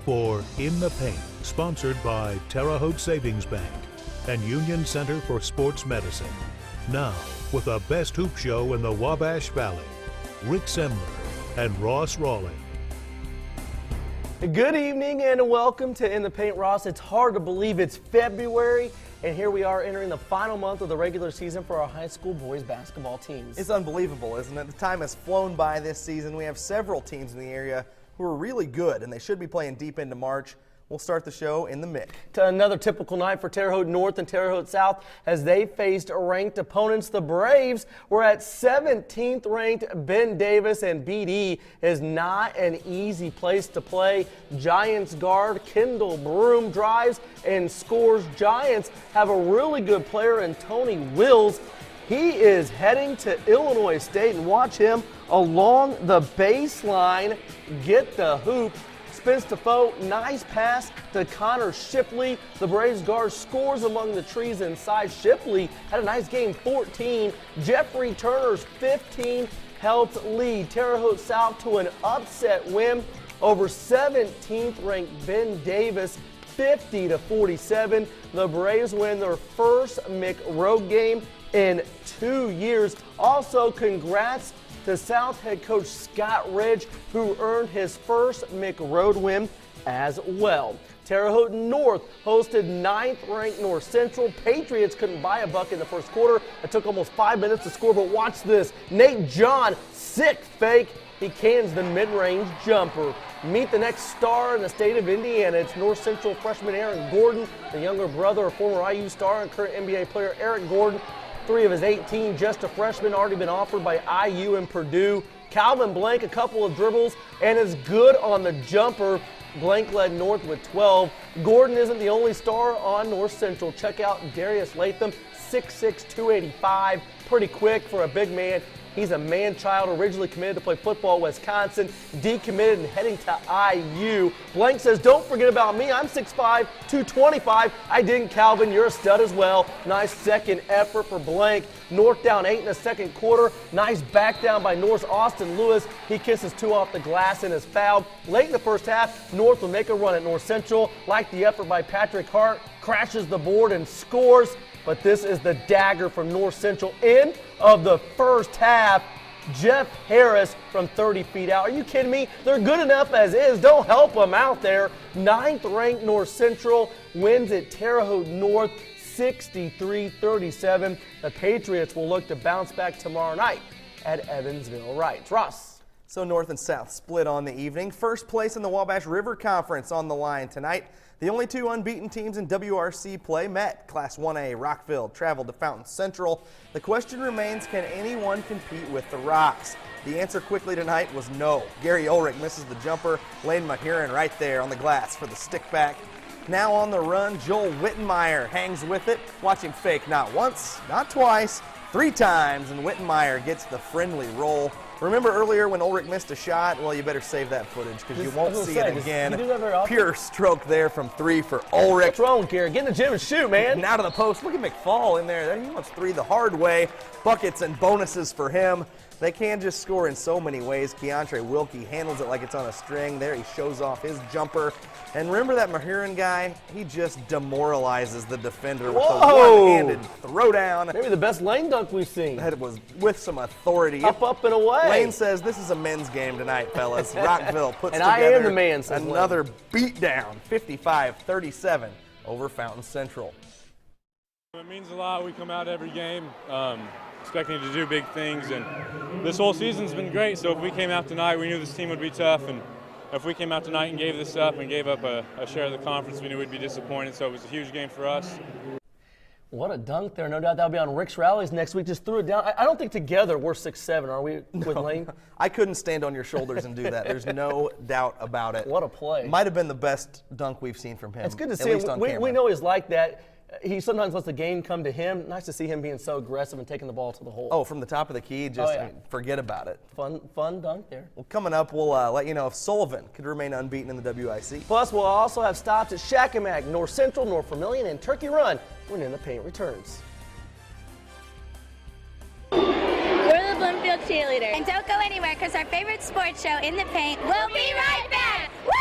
for In the Paint, sponsored by Terre Haute Savings Bank and Union Center for Sports Medicine. Now, with the best hoop show in the Wabash Valley, Rick Semler and Ross Rawling. Good evening and welcome to In the Paint, Ross. It's hard to believe it's February, and here we are entering the final month of the regular season for our high school boys basketball teams. It's unbelievable, isn't it? The time has flown by this season. We have several teams in the area who are really good, and they should be playing deep into March. We'll start the show in the MIC. To another typical night for Terre Haute North and Terre Haute South as they faced ranked opponents. The Braves were at 17th ranked Ben Davis, and BD is not an easy place to play. Giants guard Kendall Broom drives and scores. Giants have a really good player in Tony Wills. He is heading to Illinois State, and watch him along the baseline get the hoop. Spins to Foe, nice pass to Connor Shipley. The Braves guard scores among the trees inside. Shipley had a nice game, 14. Jeffrey Turner's 15 helped lead Terre Haute South to an upset win over 17th ranked Ben Davis, 50-47. The Braves win their first MIC road game in 2 years. Also, congrats to South head coach Scott Ridge, who earned his first MIC road win as well. Terre Haute North hosted 9th ranked North Central. Patriots couldn't buy a buck in the first quarter. It took almost 5 minutes to score, but watch this. Nate John, sick fake. He cans the mid-range jumper. Meet the next star in the state of Indiana. It's North Central freshman Aaron Gordon, the younger brother of former IU star and current NBA player Eric Gordon. 3 of his 18, just a freshman, already been offered by IU and Purdue. Calvin Blank, a couple of dribbles, and is good on the jumper. Blank led North with 12. Gordon isn't the only star on North Central. Check out Darius Latham, 6'6", 285, pretty quick for a big man. He's a man-child, originally committed to play football at Wisconsin, decommitted and heading to IU. Blank says, don't forget about me. I'm 6'5", 225. I didn't, Calvin. You're a stud as well. Nice second effort for Blank. North down 8 in the second quarter. Nice back down by North's Austin Lewis. He kisses 2 off the glass and is fouled. Late in the first half, North will make a run at North Central. Like the effort by Patrick Hart, crashes the board and scores. But this is the dagger from North Central. End of the first half. Jeff Harris from 30 feet out. Are you kidding me? They're good enough as is. Don't help them out there. 9th ranked North Central wins at Terre Haute North, 63-37. The Patriots will look to bounce back tomorrow night at Evansville Rights. Ross. So North and South split on the evening. First place in the Wabash River Conference on the line tonight. The only 2 unbeaten teams in WRC play met. Class 1A Rockville traveled to Fountain Central. The question remains, can anyone compete with the Rocks? The answer quickly tonight was no. Gary Ulrich misses the jumper. Lane Mahiran right there on the glass for the stick back. Now on the run, Joel Wittenmeyer hangs with it. Watch him fake not once, not twice, 3 times, and Wittenmeyer gets the friendly roll. Remember earlier when Ulrich missed a shot? Well, you better save that footage because you won't see it again. You do that very often? Pure stroke there from 3 for Ulrich. What's wrong with Gary? Get in the gym and shoot, man. And out of the post. Look at McFall in there. He wants 3 the hard way. Buckets and bonuses for him. They can just score in so many ways. Keontre Wilkie handles it like it's on a string. There he shows off his jumper. And remember that Mahiran guy? He just demoralizes the defender with a one-handed throwdown. Maybe the best lane dunk we've seen. That was with some authority. Up and away. Lane says this is a men's game tonight, fellas. Rockville puts and together I am the man, says another beatdown, 55-37 over Fountain Central. It means a lot. We come out every game expecting to do big things, and this whole season's been great. So if we came out tonight, we knew this team would be tough, and if we came out tonight and gave this up and gave up a share of the conference, we knew we'd be disappointed. So it was a huge game for us. What a dunk there. No doubt that'll be on Rick's rallies next week. Just threw it down. I don't think together we're 6'7", are we, with Lane? I couldn't stand on your shoulders and do that. There's no doubt about it. What a play. Might have been the best dunk we've seen from him. It's good to see him. We know he's like that. He sometimes lets the game come to him. Nice to see him being so aggressive and taking the ball to the hole. Oh, from the top of the key, just forget about it. Fun dunk there. Well, coming up, we'll let you know if Sullivan could remain unbeaten in the WIC. Plus, we'll also have stops at Shakamak, North Central, North Vermilion, and Turkey Run when In the Paint returns. We're the Bloomfield Cheerleaders. And don't go anywhere because our favorite sports show, In the Paint, will be right back. Woo!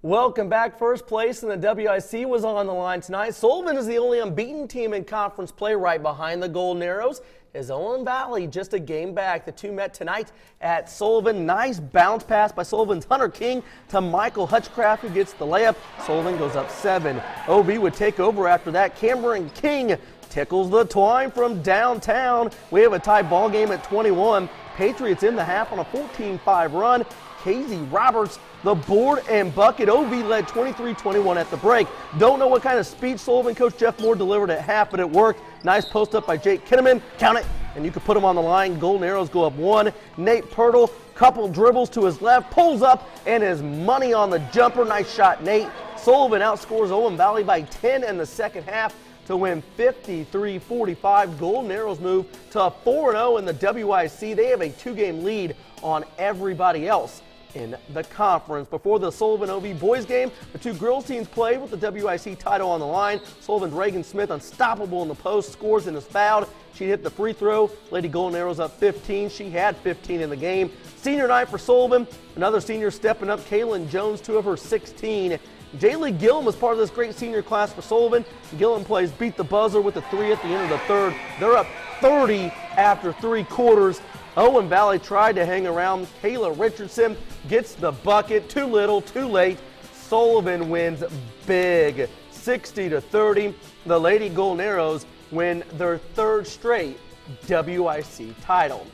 Welcome back. First place in the WIC was on the line tonight. Sullivan is the only unbeaten team in conference play, right behind the Golden Arrows is Owens Valley, just a game back. The two met tonight at Sullivan. Nice bounce pass by Sullivan's Hunter King to Michael Hutchcraft, who gets the layup. Sullivan goes up 7. OV would take over after that. Cameron King tickles the twine from downtown. We have a tie ball game at 21. Patriots in the half on a 14-5 run. Casey Roberts, the board and bucket. OV led 23-21 at the break. Don't know what kind of speed Sullivan coach Jeff Moore delivered at half, but it worked. Nice post up by Jake Kinneman. Count it, and you can put him on the line. Golden Arrows go up 1. Nate Pirtle, couple dribbles to his left, pulls up, and his money on the jumper. Nice shot, Nate. Sullivan outscores Owens Valley by 10 in the second half to win 53-45. Golden Arrows move to 4-0 in the WIC. They have a 2-game lead on everybody else in the conference. Before the Sullivan OV boys game, the two girls teams play with the WIC title on the line. Sullivan's Reagan Smith, unstoppable in the post, scores and is fouled. She hit the free throw. Lady Golden Arrows up 15. She had 15 in the game. Senior night for Sullivan. Another senior stepping up, Kaylin Jones, 2 of her 16. Jaylee Gillum was part of this great senior class for Sullivan. Gillum plays beat the buzzer with a 3 at the end of the third. They're up 30 after 3 quarters. Owens Valley tried to hang around. Kayla Richardson gets the bucket. Too little, too late. Sullivan wins big, 60-30. The Lady Golden Arrows win their 3rd straight WIC title.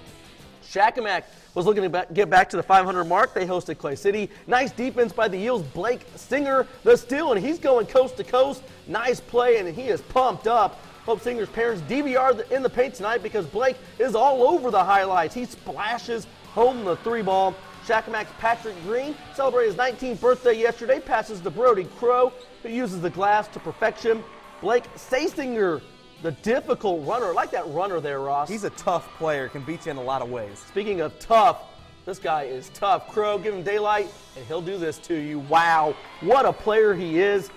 Shakamak was looking to get back to the 500 mark. They hosted Clay City. Nice defense by the Eels. Blake Singer, the steal, and he's going coast to coast. Nice play, and he is pumped up. Hope Singer's parents DVR in the paint tonight because Blake is all over the highlights. He splashes home the 3 ball. Shakamak's Patrick Green celebrated his 19th birthday yesterday. Passes to Brody Crow, who uses the glass to perfection. Blake Sasinger, the difficult runner. I like that runner there, Ross. He's a tough player, can beat you in a lot of ways. Speaking of tough, this guy is tough. Crow, give him daylight, and he'll do this to you. Wow, what a player he is.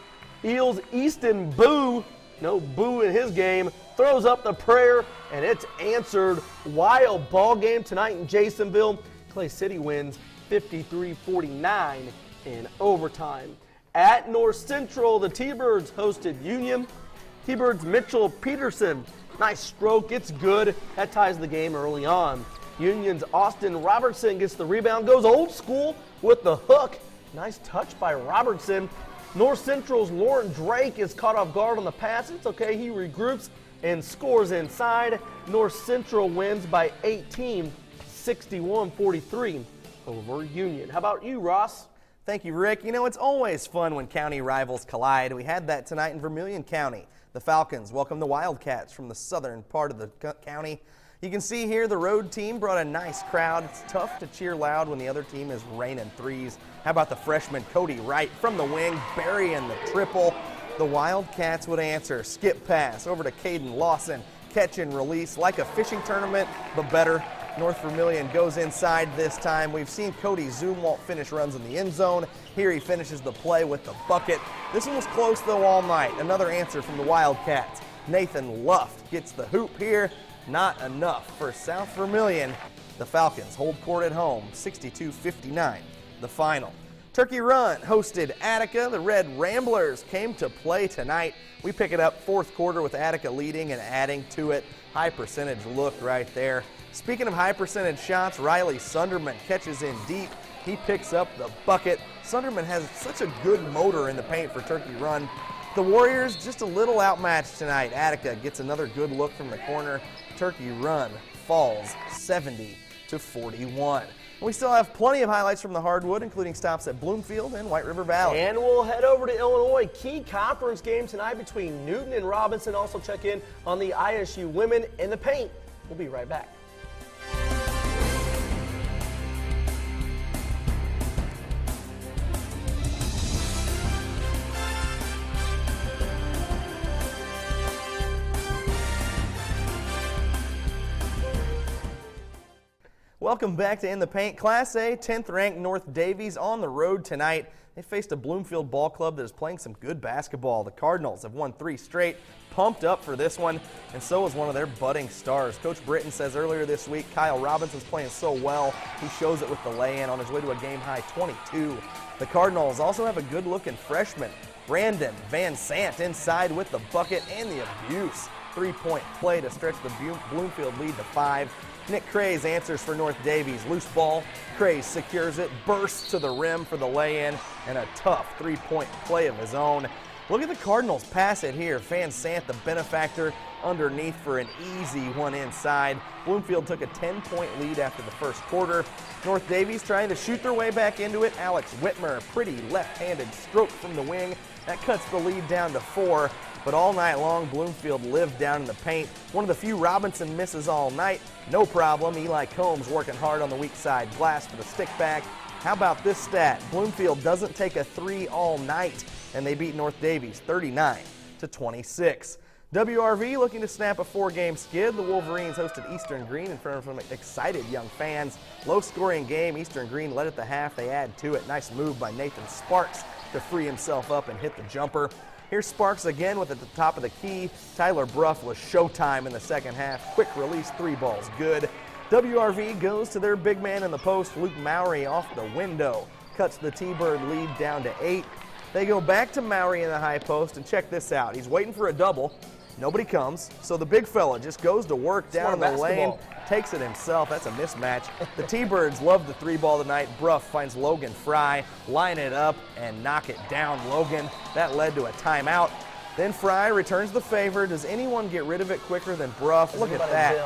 Eels Easton Boo, no boo in his game, throws up the prayer, and it's answered. Wild ball game tonight in Jasonville. Clay City wins 53-49 in overtime. At North Central, the T-Birds hosted Union. T-Birds Mitchell Peterson, nice stroke, it's good. That ties the game early on. Union's Austin Robertson gets the rebound, goes old school with the hook. Nice touch by Robertson. North Central's Lauren Drake is caught off guard on the pass. It's okay, he regroups and scores inside. North Central wins by 18, 61-43 over Union. How about you, Ross? Thank you, Rick. You know, it's always fun when county rivals collide. We had that tonight in Vermilion County. The Falcons welcome the Wildcats from the southern part of the county. You can see here the road team brought a nice crowd. It's tough to cheer loud when the other team is raining threes. How about the freshman Cody Wright from the wing, burying the triple. The Wildcats would answer. Skip pass over to Caden Lawson. Catch and release like a fishing tournament, but better. North Vermilion goes inside this time. We've seen Cody Zumwalt finish runs in the end zone. Here he finishes the play with the bucket. This one was close though all night. Another answer from the Wildcats. Nathan Luft gets the hoop here. Not enough for South Vermilion. The Falcons hold court at home, 62-59, the final. Turkey Run hosted Attica. The Red Ramblers came to play tonight. We pick it up 4th quarter with Attica leading and adding to it. High percentage look right there. Speaking of high percentage shots, Riley Sunderman catches in deep. He picks up the bucket. Sunderman has such a good motor in the paint for Turkey Run. The Warriors just a little outmatched tonight. Attica gets another good look from the corner. Turkey Run falls 70-41. We still have plenty of highlights from the hardwood, including stops at Bloomfield and White River Valley. And we'll head over to Illinois. Key conference game tonight between Newton and Robinson. Also check in on the ISU women in the paint. We'll be right back. Welcome back to In the Paint. Class A, 10th ranked North Davies on the road tonight. They faced a Bloomfield ball club that is playing some good basketball. The Cardinals have won 3 straight, pumped up for this one, and so is one of their budding stars. Coach Britton says earlier this week, Kyle Robinson's playing so well, he shows it with the lay-in on his way to a game-high 22. The Cardinals also have a good-looking freshman, Brandon Van Sant, inside with the bucket and the abuse. 3-point play to stretch the Bloomfield lead to 5. Nick Craze answers for North Davies. Loose ball, Craze secures it, bursts to the rim for the lay-in, and a tough 3-point play of his own. Look at the Cardinals pass it here. Van Sant, the benefactor, underneath for an easy one inside. Bloomfield took a 10-point lead after the first quarter. North Davies trying to shoot their way back into it. Alex Whitmer, pretty left-handed stroke from the wing. That cuts the lead down to 4. But all night long, Bloomfield lived down in the paint. One of the few Robinson misses all night. No problem. Eli Combs working hard on the weak side glass for the stick back. How about this stat? Bloomfield doesn't take a 3 all night, and they beat North Davies 39-26. WRV looking to snap a 4-game skid. The Wolverines hosted Eastern Green in front of some excited young fans. Low-scoring game. Eastern Green led at the half. They add to it. Nice move by Nathan Sparks to free himself up and hit the jumper. Here's Sparks again with at the top of the key. Tyler Bruff was showtime in the second half. Quick release, 3 balls good. WRV goes to their big man in the post, Luke Mowry, off the window. Cuts the T-Bird lead down to 8. They go back to Mowry in the high post, and check this out. He's waiting for a double. Nobody comes, so the big fella just goes to work down in the lane, takes it himself. That's a mismatch. The T-Birds love the 3-ball tonight. Bruff finds Logan Fry, line it up, and knock it down. Logan, that led to a timeout. Then Fry returns the favor. Does anyone get rid of it quicker than Bruff? Look at that.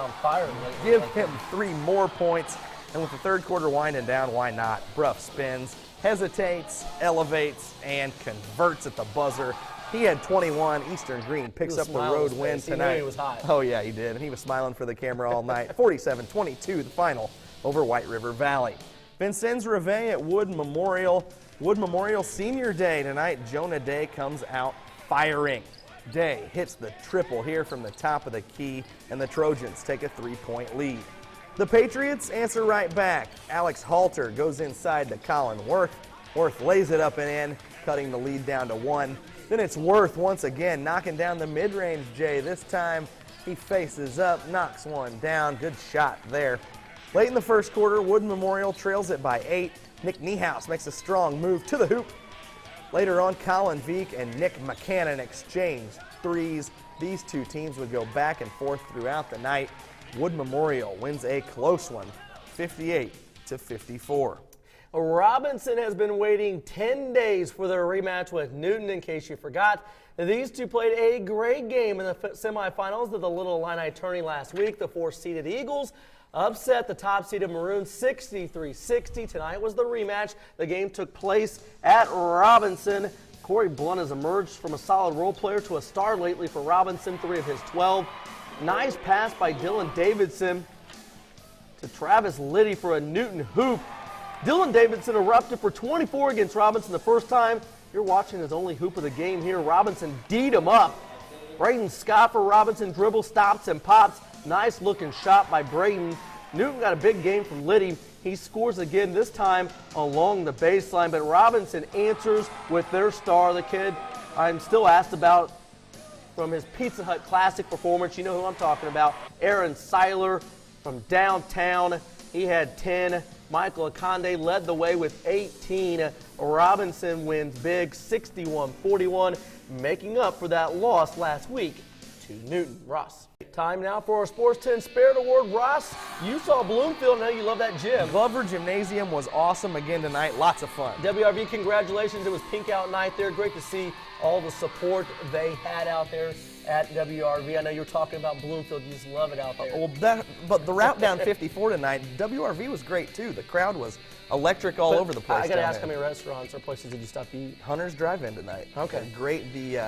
Give him 3 more points. And with the third quarter winding down, why not? Bruff spins, hesitates, elevates, and converts at the buzzer. He had 21. Eastern Green picks up the road win tonight. He knew he was hot. Oh, yeah, he did. And he was smiling for the camera all night. 47-22, the final over White River Valley. Vincennes Reveille at Wood Memorial. Wood Memorial Senior Day tonight. Jonah Day comes out firing. Day hits the triple here from the top of the key, and the Trojans take a 3-point lead. The Patriots answer right back. Alex Halter goes inside to Colin Worth. Worth lays it up and in, cutting the lead down to 1. Then it's Worth once again, knocking down the mid-range J. This time he faces up, knocks one down. Good shot there. Late in the first quarter, Wood Memorial trails it by 8. Nick Niehaus makes a strong move to the hoop. Later on, Colin Veek and Nick McCannon exchange threes. These two teams would go back and forth throughout the night. Wood Memorial wins a close one, 58-54. Robinson has been waiting 10 days for their rematch with Newton, in case you forgot. These two played a great game in the semifinals of the Little Illini tourney last week. The 4-seeded Eagles upset the top-seeded Maroons 63-60. Tonight was the rematch. The game took place at Robinson. Corey Blunt has emerged from a solid role player to a star lately for Robinson, 3 of his 12. Nice pass by Dylan Davidson to Travis Liddy for a Newton hoop. Dylan Davidson erupted for 24 against Robinson the first time. You're watching his only hoop of the game here. Robinson D'd him up. Braden Scott for Robinson dribble, stops and pops. Nice looking shot by Braden. Newton got a big game from Liddy. He scores again, this time along the baseline, but Robinson answers with their star, the kid I'm still asked about from his Pizza Hut Classic performance. You know who I'm talking about. Aaron Seiler from downtown. He had 10. Michael Akande led the way with 18. Robinson wins big, 61-41, making up for that loss last week to Newton. Ross. Time now for our Sports 10 Spirit Award. Ross, you saw Bloomfield. I know you love that gym. Glover Gymnasium was awesome again tonight. Lots of fun. WRV, congratulations. It was pink out night there. Great to see all the support they had out there at WRV. I know you're talking about Bloomfield. You just love it out there. But the route down 54 tonight, WRV was great too. The crowd was electric all over the place. I got to ask, how many restaurants or places did you stop to eat? Hunter's Drive-In tonight. Okay. Great.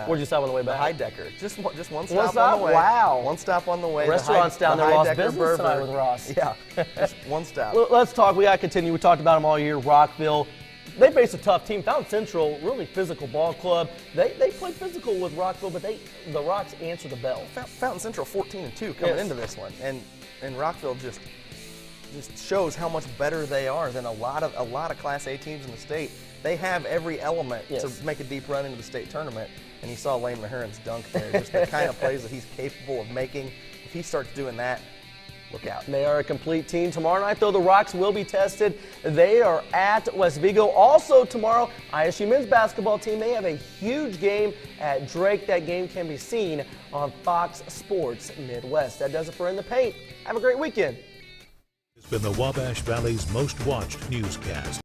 Where'd you stop on the way back? The Heidecker. Just one stop on the way. Wow. One stop on the way. Restaurants down there lost business tonight with Ross. Yeah, just one stop. Let's talk. We got to continue. We talked about them all year. Rockville. They faced a tough team. Fountain Central, really physical ball club. They played physical with Rockville, but the Rocks answered the bell. Fountain Central 14-2 coming into this one, and Rockville just just shows how much better they are than a lot of Class A teams in the state. They have every element to make a deep run into the state tournament. And you saw Lane Mahurin's dunk there, just the kind of plays that he's capable of making. If he starts doing that, look out. They are a complete team. Tomorrow night, though, the Rocks will be tested. They are at West Vigo. Also tomorrow, ISU men's basketball team, they have a huge game at Drake. That game can be seen on Fox Sports Midwest. That does it for In the Paint. Have a great weekend. It's been the Wabash Valley's most watched newscast.